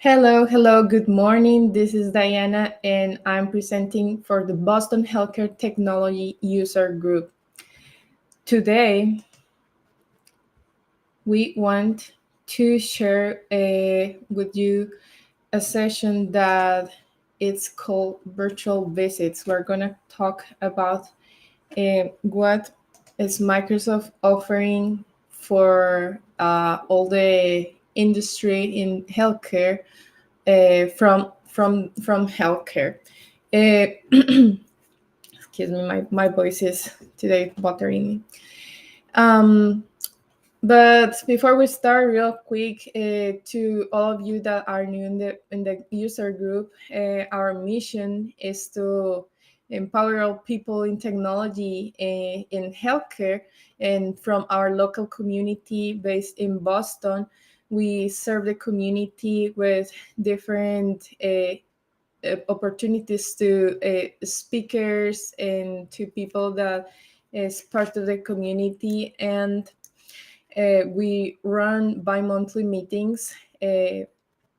Hello, good morning. This is Diana, and I'm presenting for the Boston Healthcare Technology User Group. Today, we want to share with you a session that it's called virtual visits. We're going to talk about what is Microsoft offering for all the industry in healthcare from healthcare. Excuse me, my voice is today bothering me. Um, but before we start, real quick, to all of you that are new in the user group, our mission is to empower all people in technology in healthcare, and from our local community based in Boston, we serve the community with different opportunities to speakers and to people that is part of the community, and we run bi-monthly meetings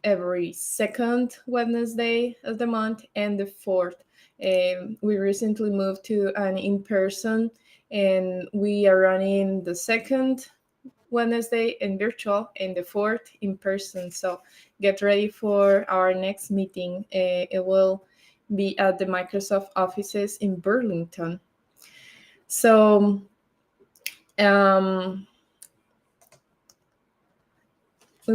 every second Wednesday of the month and the fourth. We recently moved to an in-person, and we are running the second Wednesday in virtual and the fourth in person. So get ready for our next meeting. It will be at the Microsoft offices in Burlington. So we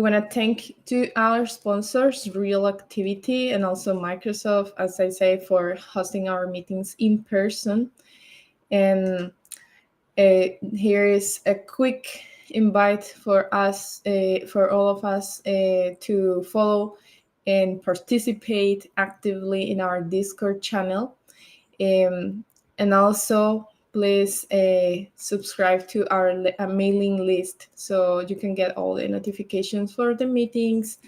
want to thank to our sponsors, Real Activity, and also Microsoft, as I say, for hosting our meetings in person. And here is a quick invite for us, for all of us, to follow and participate actively in our Discord channel. And also, please subscribe to our mailing list so you can get all the notifications for the meetings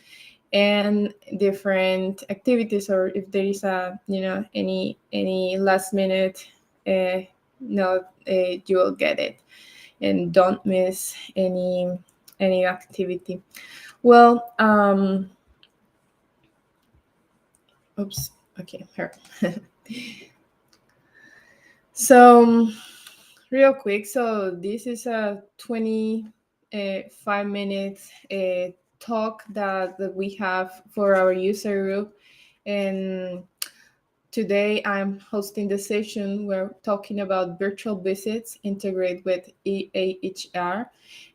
and different activities, or if there is any last minute note, you will get it, and don't miss any activity. Well, oops, okay, here. So real quick, so this is a 25-minute talk that we have for our user group, and today I'm hosting the session. We're talking about virtual visits integrated with EHR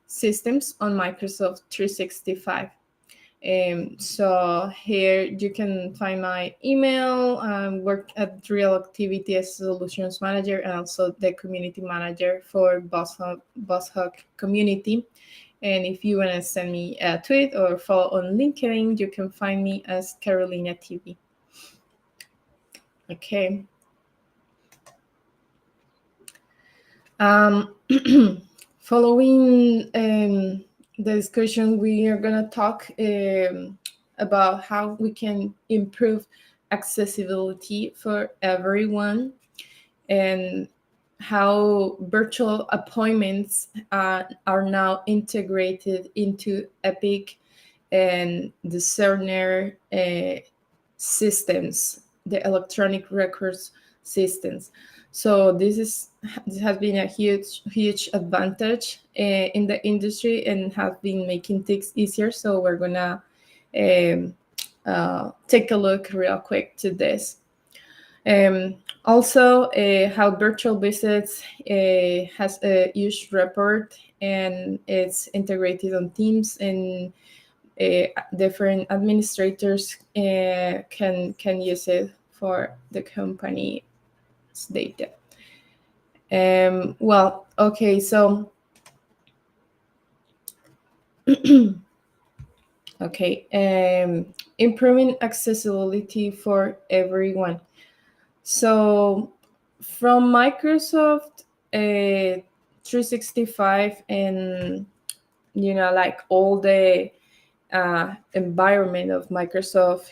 systems on Microsoft 365. So here you can find my email. Work at Real Activity as Solutions Manager and also the Community Manager for BOSHUG community. And if you want to send me a tweet or follow on LinkedIn, you can find me as Carolina TV. Okay. Following the discussion, we are going to talk about how we can improve accessibility for everyone, and how virtual appointments are now integrated into Epic and the Cerner systems, the electronic records systems. So this has been a huge advantage in the industry and has been making things easier. So we're gonna take a look real quick to this. Also, how virtual visits has a huge report, and it's integrated on Teams, and different administrators can use it for the company's data. Well, okay, so okay, improving accessibility for everyone. So from Microsoft 365, and like all the environment of Microsoft,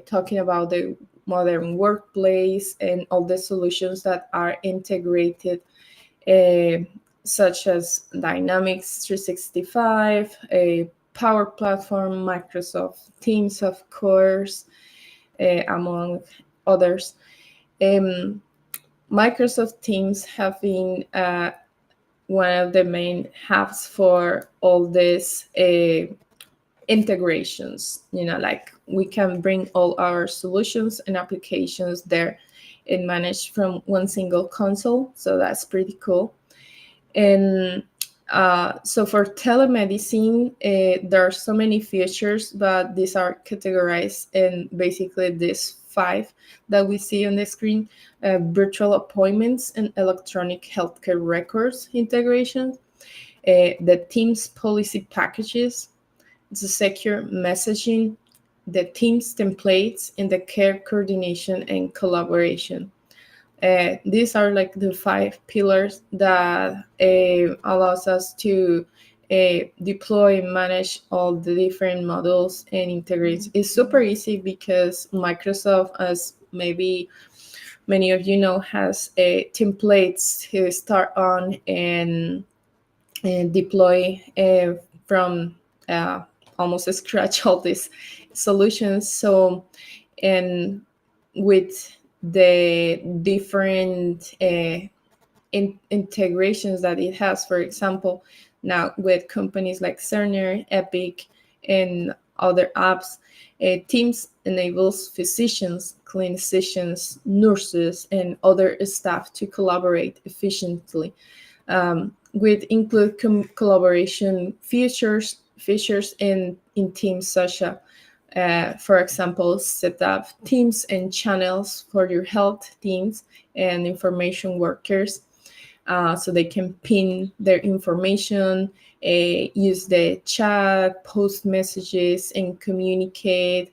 talking about the modern workplace and all the solutions that are integrated, uh, such as Dynamics 365, Power Platform, Microsoft Teams, of course, among others. Um, Microsoft Teams have been one of the main hubs for all these integrations. Like we can bring all our solutions and applications there and manage from one single console. So that's pretty cool. And so for telemedicine, there are so many features, but these are categorized in basically these five that we see on the screen: virtual appointments and electronic healthcare records integration, the Teams policy packages, the secure messaging, the Teams templates, and the care coordination and collaboration. These are like the five pillars that allows us to deploy and manage all the different models and integrate. It's super easy because Microsoft, as maybe many of you know, has templates to start on and deploy from almost scratch all these solutions. So, and with the different integrations that it has, for example, now with companies like Cerner, Epic, and other apps, Teams enables physicians, clinicians, nurses, and other staff to collaborate efficiently, with include collaboration features in Teams, such as for example, set up teams and channels for your health teams and information workers, so they can pin their information, use the chat, post messages, and communicate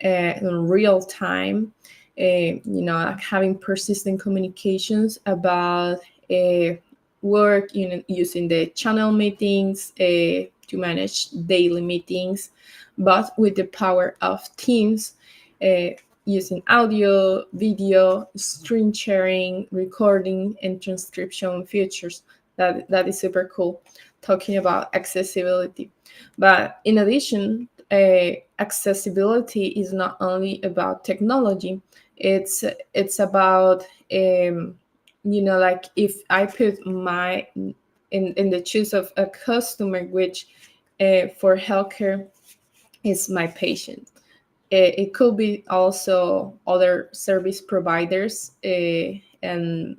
in real time. Having persistent communications about work, using the channel meetings to manage daily meetings, but with the power of Teams, using audio, video, screen sharing, recording, and transcription features. That is super cool, talking about accessibility. But in addition, accessibility is not only about technology. It's about like if I put my in the shoes of a customer, which for healthcare is my patient. It could be also other service providers, and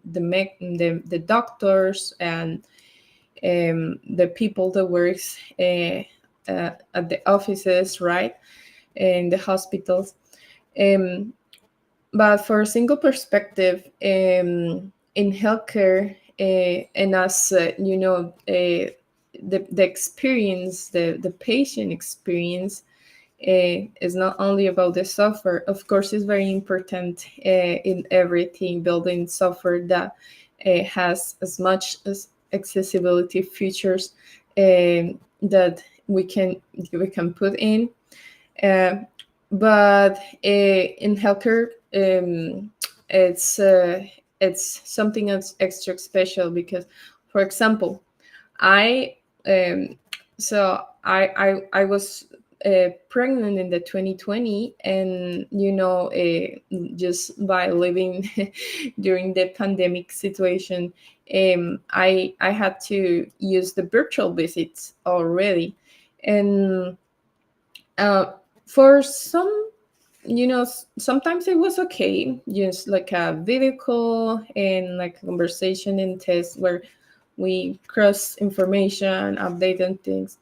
the doctors and the people that works at the offices, right, in the hospitals. Um, but for a single perspective, in healthcare, and as the experience, the patient experience, is not only about the software. Of course, it's very important in everything, building software that has as much as accessibility features that we can put in. Uh, but in healthcare, it's something that's extra special because, for example, I so I was pregnant in the 2020, and just by living during the pandemic situation, I had to use the virtual visits already, and for some, sometimes it was okay, just like a video call and like a conversation and test where we cross information, update on things.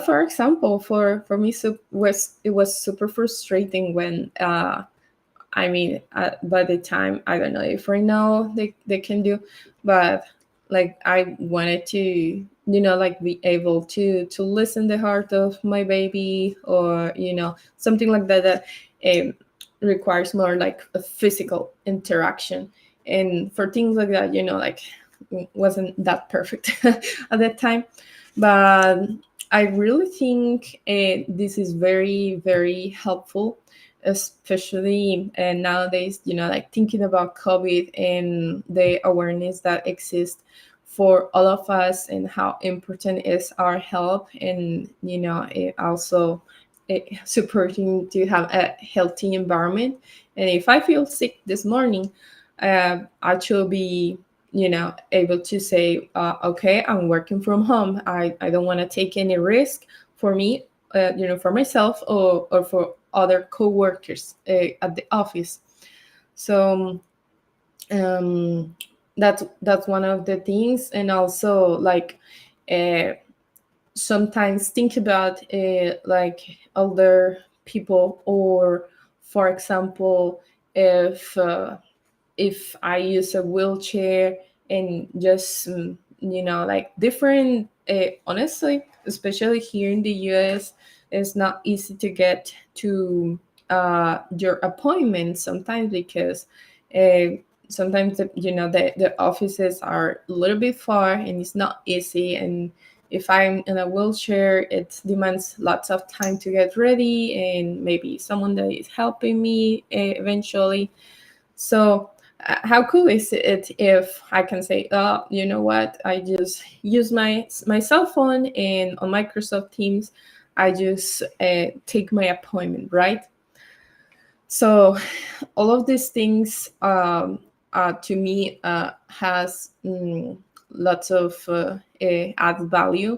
For example, for me, it was super frustrating when by the time, I don't know if right now they can do, but like I wanted to, like be able to listen the heart of my baby, or something like that, that requires more like a physical interaction. And for things like that, like wasn't that perfect at that time. But I really think this is very, very helpful, especially nowadays, like thinking about COVID and the awareness that exists for all of us, and how important is our health, and it also supporting to have a healthy environment. And if I feel sick this morning, I should be able to say, okay, I'm working from home. I don't want to take any risk for me, for myself, or for other co-workers at the office. So um, that's one of the things. And also, like, uh, sometimes think about like older people, or for example, if I use a wheelchair, and just like different. Honestly, especially here in the U.S., it's not easy to get to your appointment sometimes, because uh, sometimes the offices are a little bit far, and it's not easy. And if I'm in a wheelchair, it demands lots of time to get ready, and maybe someone that is helping me eventually. So, how cool is it if I can say, "Oh, you know what? I just use my cell phone, and on Microsoft Teams, I just take my appointment, right?" So, all of these things, to me, has lots of added value,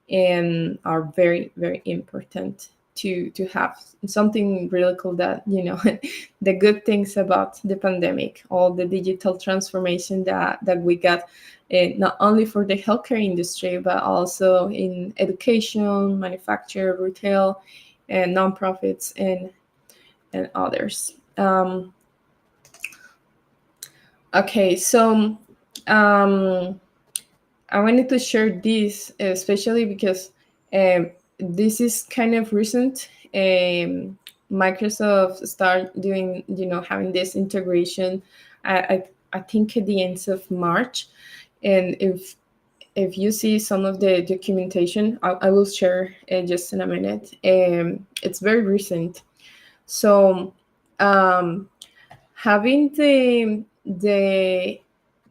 and are very, very important to have. Something really cool that the good things about the pandemic, all the digital transformation that we got, not only for the healthcare industry, but also in education, manufacture, retail, and nonprofits, and others. Okay, so um, I wanted to share this, especially because this is kind of recent. Microsoft start doing, having this integration. I think at the end of March, and if you see some of the documentation, I will share just in a minute. It's very recent. So um, having the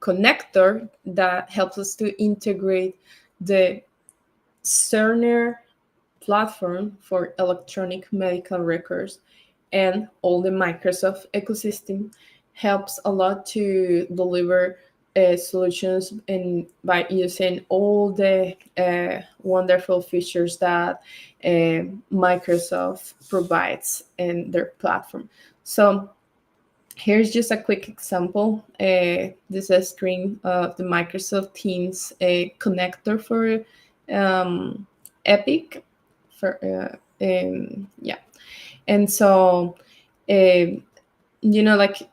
connector that helps us to integrate the Cerner platform for electronic medical records and all the Microsoft ecosystem helps a lot to deliver solutions, and by using all the wonderful features that Microsoft provides in their platform. So here's just a quick example. This is a screen of the Microsoft Teams connector for Epic. For yeah, and so like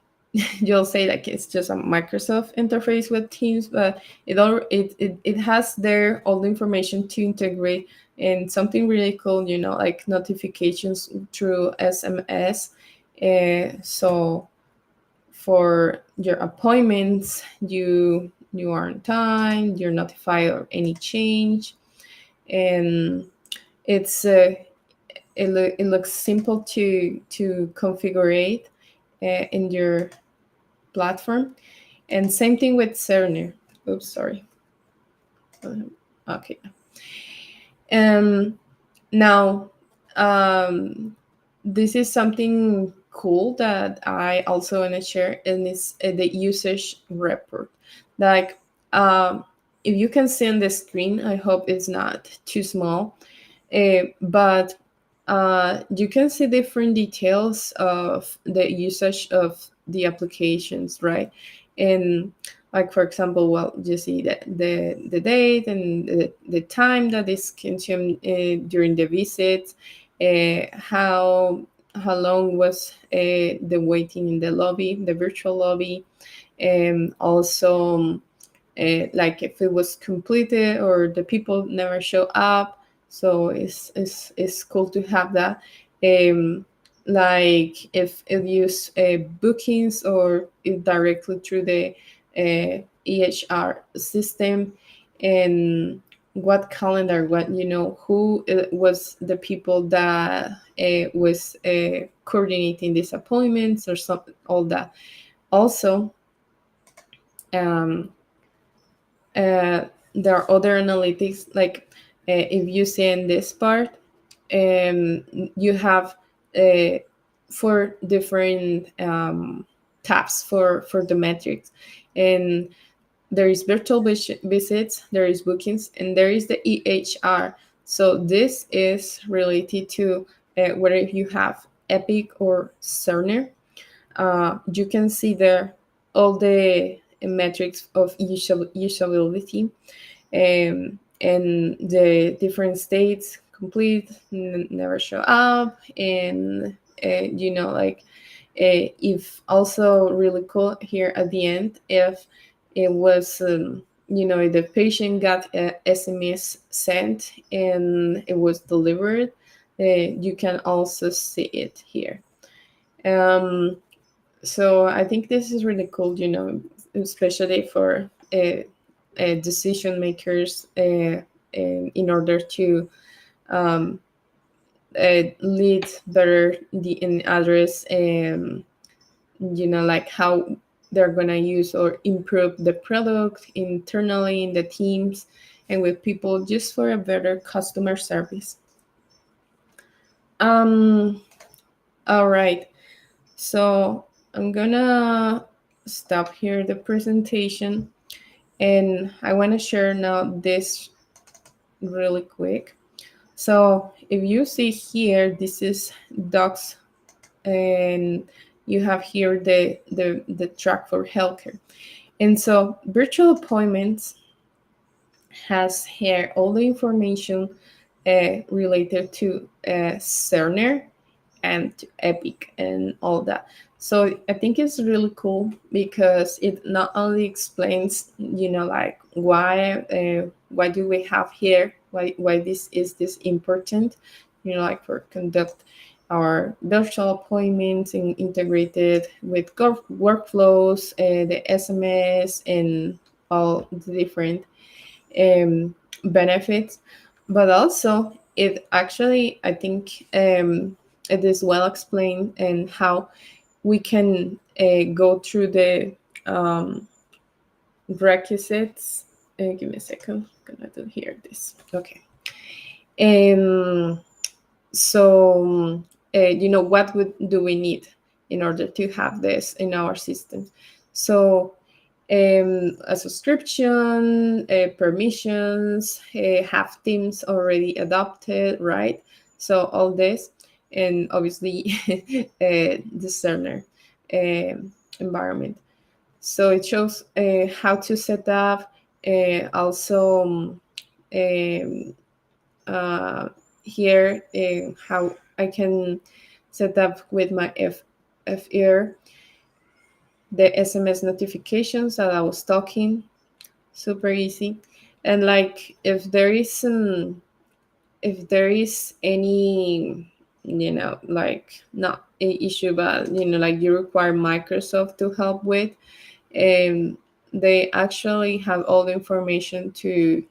you'll say like it's just a Microsoft interface with Teams, but it has there all the information to integrate, and something really cool. Like notifications through SMS. So for your appointments, you are on time, you're notified of any change, and it's it looks simple to configure in your platform. And same thing with Cerner. Oops, sorry. Okay. um Now, this is something cool that I also want to share, and it's the usage report. Like, if you can see on the screen, I hope it's not too small, but you can see different details of the usage of the applications, right? And like, for example, well, you see the date and the time that is consumed during the visit, how long was the waiting in the lobby, the virtual lobby, and also like if it was completed or the people never show up. So it's cool to have that. um, like if you use bookings, or if directly through the EHR system, and what calendar, what who was the people that was coordinating these appointments, or something, all that. Also, um, there are other analytics, like if you see in this part, you have uh, four different tabs for the metrics. And there is virtual visits, there is bookings, and there is the EHR. So this is related to whether you have Epic or Cerner. You can see there all the metrics of usability, and the different states: complete, never show up, and like if also really cool here at the end, if it was if the patient got a SMS sent and it was delivered, you can also see it here. So I think this is really cool, especially for decision makers, in order to um, lead better the in address, like how they're gonna use or improve the product internally in the teams and with people, just for a better customer service. All right, so I'm gonna stop here the presentation, and I want to share now this really quick. So if you see here, this is docs, and you have here the track for healthcare. And so virtual appointments has here all the information related to Cerner and to Epic and all that. So I think it's really cool because it not only explains, like why do we have here, why this important, like for conduct our virtual appointments and integrated with workflows, the SMS, and all the different benefits. But also it actually, I think, it is well explained, and how we can go through the requisites. Give me a second, I'm gonna do here this. Okay. um so what do we need in order to have this in our system? So a subscription, permissions, have teams already adopted, right? So all this, and obviously the Cerner environment. So it shows how to set up, also um, uh, here how I can set up with my FR the SMS notifications that I was talking. Super easy. And like if there is any, like not a issue, but like you require Microsoft to help with, they actually have all the information to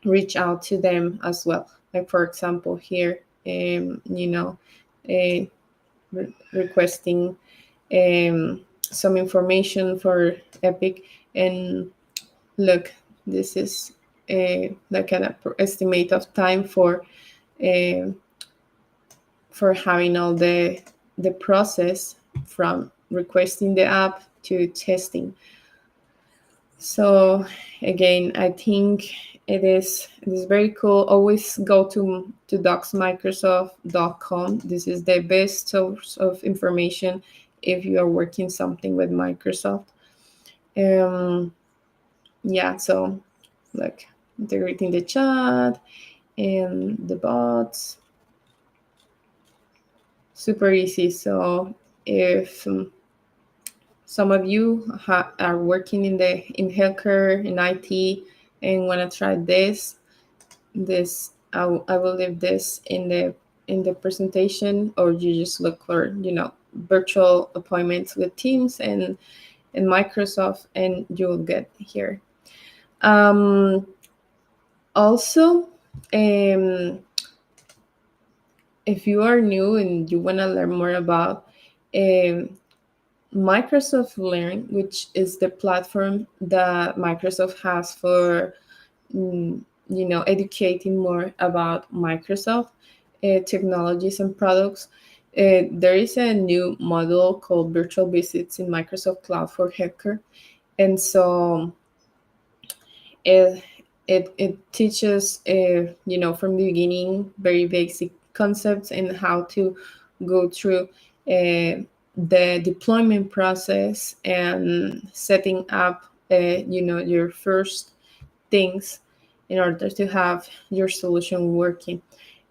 reach out to them as well. Like for example here, uh, requesting some information for Epic, and look, this is like an estimate of time uh, for having all the process from requesting the app to testing. So again, I think it is very cool. Always go to docsmicrosoft.com. This is the best source of information if you are working something with Microsoft. Um, yeah, so like integrating the chat and the bots, super easy. So if some of you are working in healthcare, in IT, and want to try this I will leave this in the presentation, or you just look for virtual appointments with Teams and Microsoft, and you will get here. Also, if you are new and you want to learn more about um, Microsoft Learn, which is the platform that Microsoft has for educating more about Microsoft technologies and products. There is a new model called virtual visits in Microsoft Cloud for healthcare, and so it it teaches from the beginning very basic concepts and how to go through the deployment process and setting up your first things in order to have your solution working,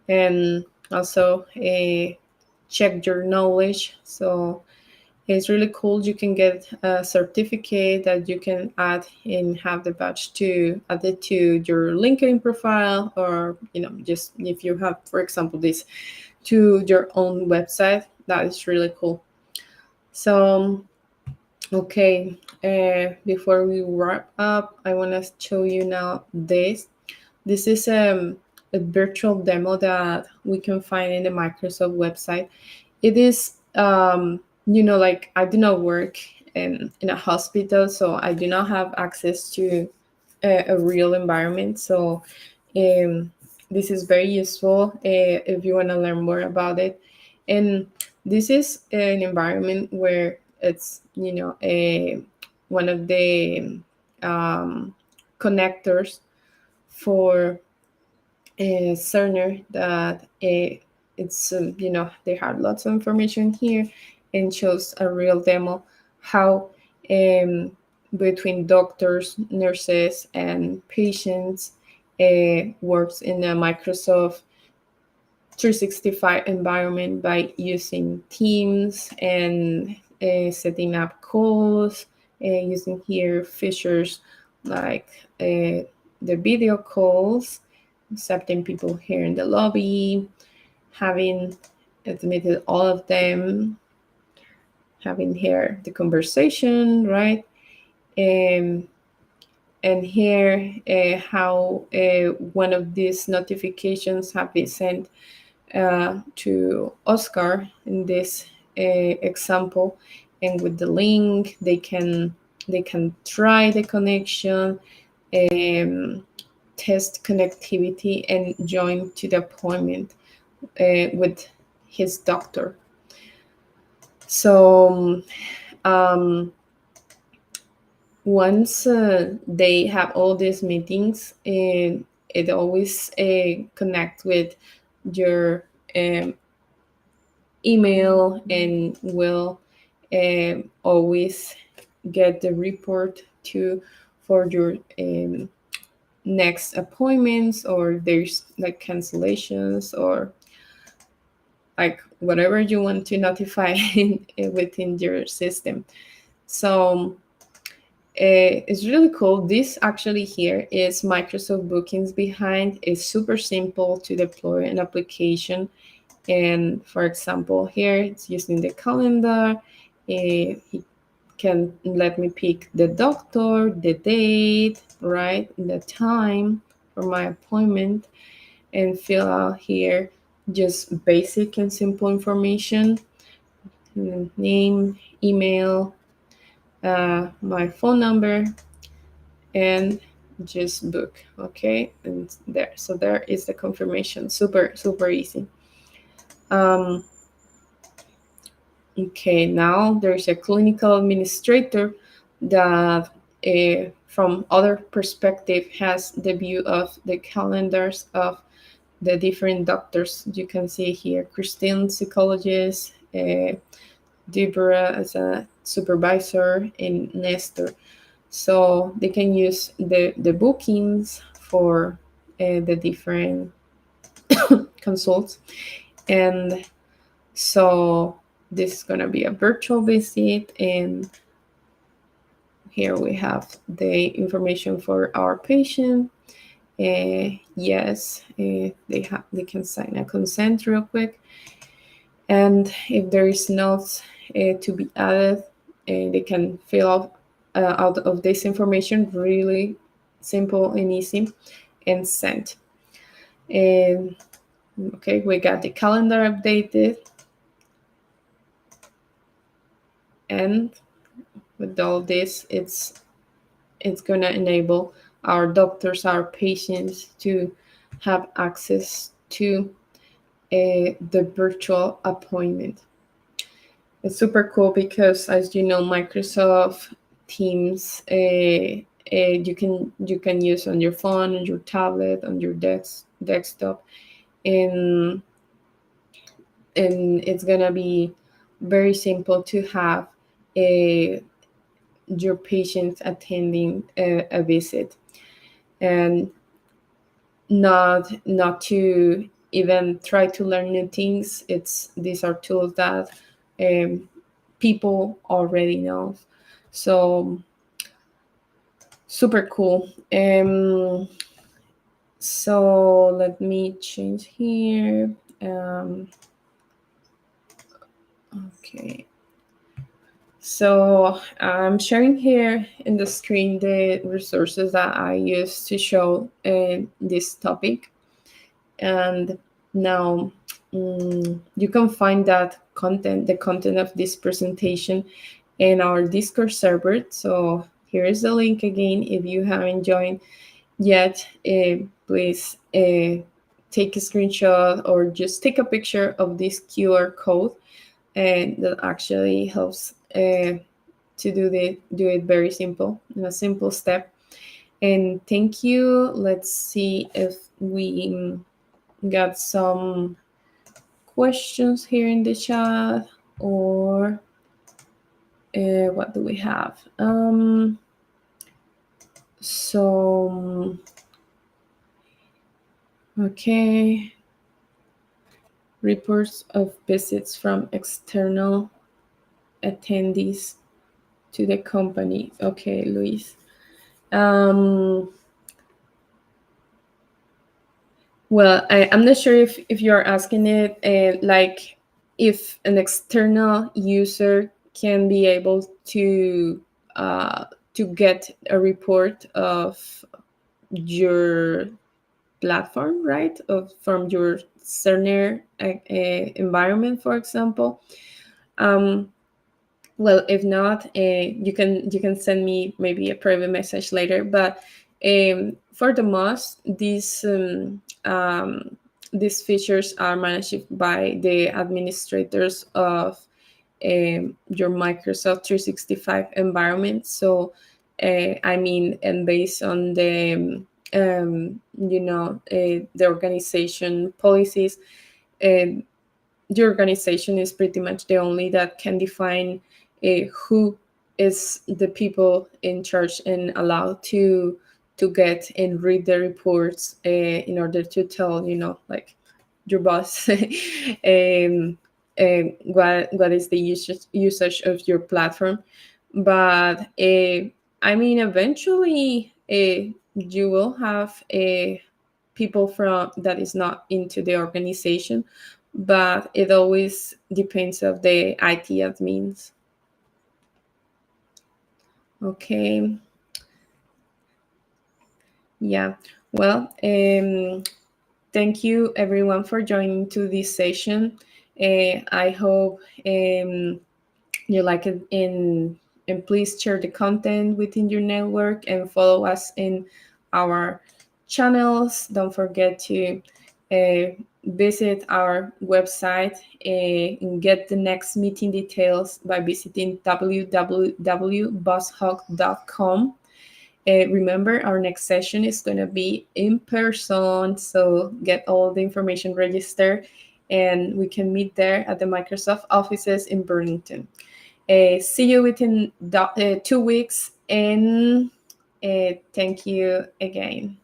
and also check your knowledge. So it's really cool. You can get a certificate that you can add and have the badge to add it to your LinkedIn profile, or just if you have, for example, this to your own website. That is really cool. So okay, before we wrap up, I want to show you now this. This is a virtual demo that we can find in the Microsoft website. It is, like I do not work in a hospital, so I do not have access to a real environment. So um, this is very useful if you want to learn more about it. And this is an environment where it's, one of the um, connectors for Cerner that it's they have lots of information here and shows a real demo how between doctors, nurses, and patients works in a Microsoft 365 environment by using Teams and setting up calls, using here features like the video calls, accepting people here in the lobby, having admitted all of them, having here the conversation, right? And here how one of these notifications have been sent to Oscar in this example, and with the link they can try the connection, test connectivity, and join to the appointment with his doctor. So once they have all these meetings, it always connect with your email and will always get the report to for your next appointments, or there's like cancellations, or like whatever you want to notify within your system. So it's really cool. This actually here is Microsoft Bookings behind. It's super simple to deploy an application. And for example, here it's using the calendar. He can let me pick the doctor, the date, right, the time for my appointment, and fill out here just basic and simple information, name, email, my phone number, and just book. Okay, and there. So there is the confirmation. Super, super easy. Okay, now there's a clinical administrator that from other perspective has the view of the calendars of the different doctors. You can see here Christine, psychologist, Deborah as a supervisor, and Nestor. So they can use the bookings for the different consults. And so this is going to be a virtual visit, and here we have the information for our patient. Yes, they can sign a consent real quick, and if there is notes to be added, they can fill out of this information, really simple and easy, and send. And okay, we got the calendar updated. And with all this, it's going to enable our doctors, our patients to have access to the virtual appointment. It's super cool because, as you know, Microsoft Teams you can use on your phone, on your tablet, on your desktop, and it's gonna be very simple to have your patients attending a visit, and not to even try to learn new things. These are tools that people already know. So super cool. So let me change here. Okay. So I'm sharing here in the screen the resources that I use to show this topic. And now you can find the content of this presentation in our Discord server. So here is the link again. If you haven't joined yet, please take a screenshot or just take a picture of this QR code, and that actually helps to do it very simple, in a simple step. And thank you. Let's see if we got some questions here in the chat, or what do we have? So okay, reports of visits from external attendees to the company. Okay, Luis. Well, I'm not sure if you're asking it like if an external user can be able to get a report of your platform, right? From your Cerner environment, for example. Well, if not, you can send me maybe a private message later. But for the most, these features are managed by the administrators of your Microsoft 365 environment. So, I mean, and based on the organization policies, the organization is pretty much the only that can define who is the people in charge and allowed to get and read the reports in order to tell, like your boss what is the usage of your platform. But I mean, eventually you will have people from that is not into the organization, but it always depends of the IT admins. Okay. Yeah. Well, thank you everyone for joining to this session. I hope you like it, and please share the content within your network and follow us in our channels. Don't forget to visit our website and get the next meeting details by visiting www.boshug.com. Remember, our next session is going to be in person, so get all the information registered, and we can meet there at the Microsoft offices in Burlington. See you within 2 weeks, and thank you again.